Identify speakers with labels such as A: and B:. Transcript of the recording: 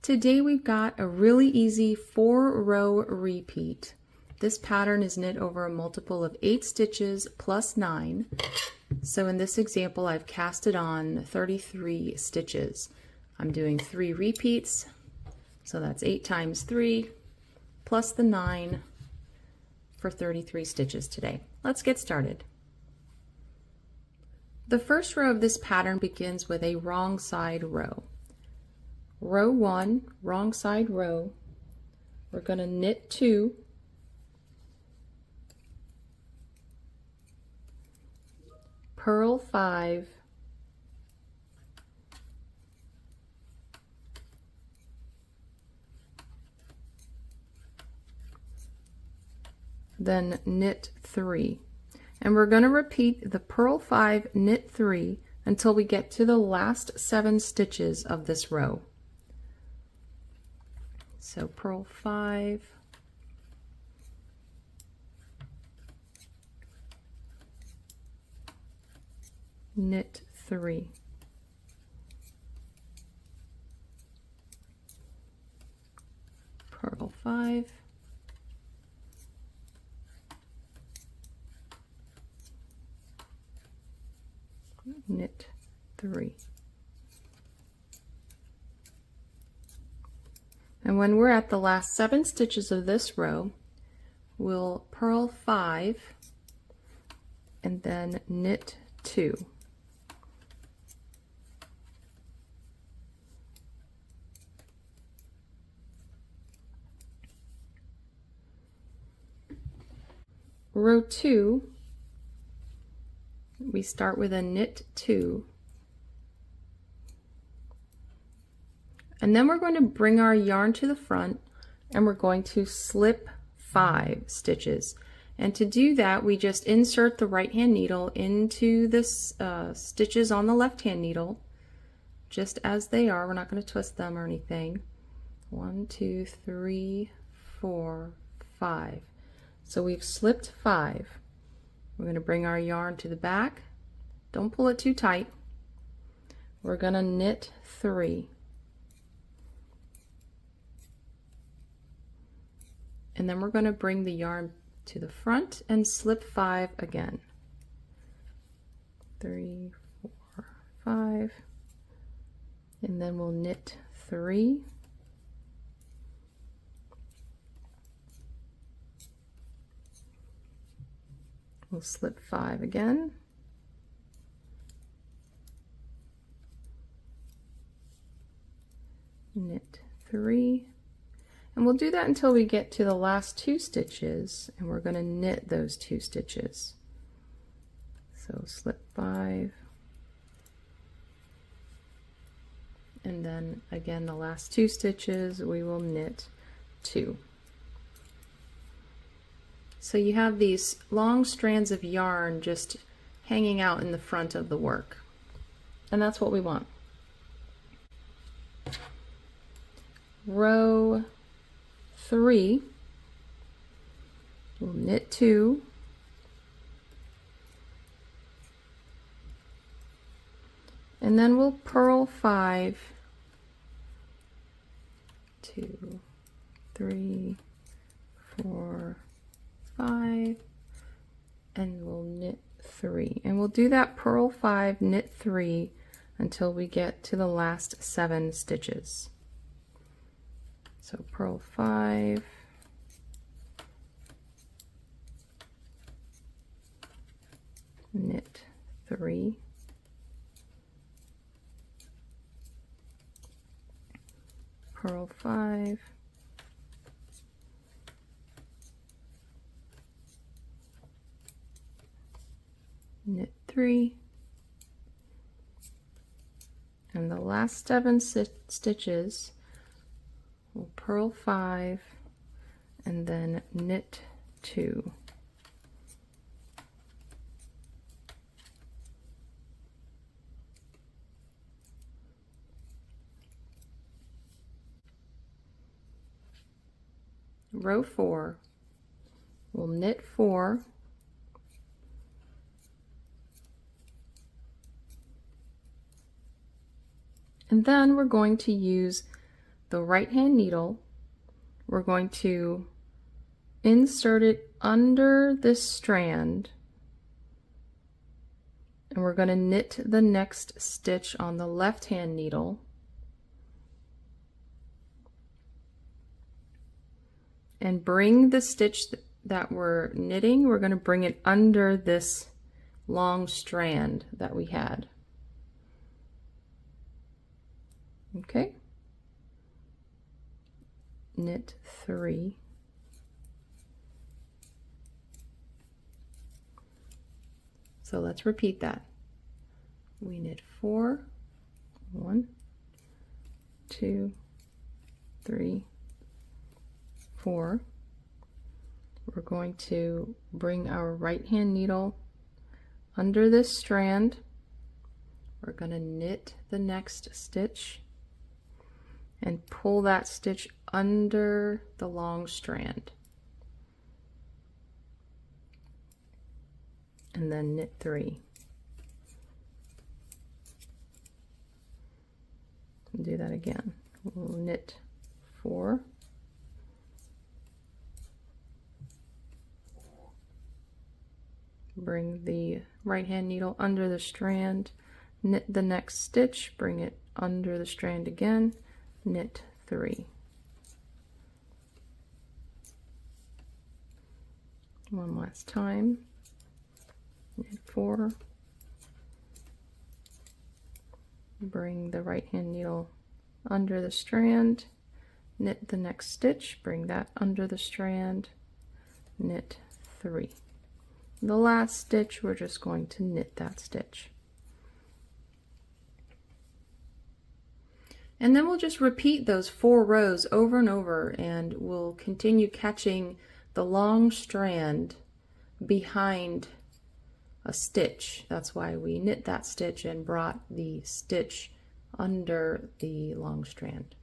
A: Today we've got a really easy 4-row repeat. This pattern is knit over a multiple of 8 stitches plus 9. So in this example I've casted on 33 stitches. I'm doing 3 repeats, so that's 8 times 3 plus the 9 for 33 stitches today. Let's get started. The first row of this pattern begins with a wrong side row. Row 1, wrong side row, we're going to knit 2, purl 5, then knit 3. And we're going to repeat the purl 5, knit 3 until we get to the last 7 stitches of this row. So purl 5, knit 3, purl 5, knit 3. And when we're at the last 7 stitches of this row, we'll purl 5 and then knit 2. Row 2, we start with a knit 2. And then we're going to bring our yarn to the front and we're going to slip 5 stitches. And to do that, we just insert the right hand needle into the stitches on the left hand needle, just as they are. We're not going to twist them or anything. 1, 2, 3, 4, 5. So we've slipped 5. We're going to bring our yarn to the back. Don't pull it too tight. We're going to knit 3. And then we're going to bring the yarn to the front and slip 5 again. 3, 4, 5. And then we'll knit 3. We'll slip 5 again. Knit 3. And we'll do that until we get to the last 2 stitches, and we're going to knit those 2 stitches. So slip 5, and then again the last 2 stitches we will knit 2. So you have these long strands of yarn just hanging out in the front of the work, and that's what we want. Row 3, we'll knit 2, and then we'll purl 5, 2, 3, 4, 5, and we'll knit 3. And we'll do that purl 5, knit 3 until we get to the last 7 stitches. So purl 5, knit 3, purl 5, knit 3, and the last 7 stitches we'll purl 5 and then knit 2. Row 4, we'll knit 4, and then we're going to use the right hand needle, we're going to insert it under this strand, and we're going to knit the next stitch on the left hand needle, and bring the stitch that we're knitting, we're going to bring it under this long strand that we had. Okay, knit 3, so let's repeat that. We knit 4, 1, 2, 3, 4. We're going to bring our right hand needle under this strand. We're going to knit the next stitch and pull that stitch under the long strand, and then knit 3. And do that again. We'll knit 4, bring the right hand needle under the strand, knit the next stitch, bring it under the strand again, knit 3. One last time. Knit 4, bring the right hand needle under the strand, knit the next stitch, bring that under the strand, knit 3. The last stitch, we're just going to knit that stitch. And then we'll just repeat those 4 rows over and over, and we'll continue catching the long strand behind a stitch. That's why we knit that stitch and brought the stitch under the long strand.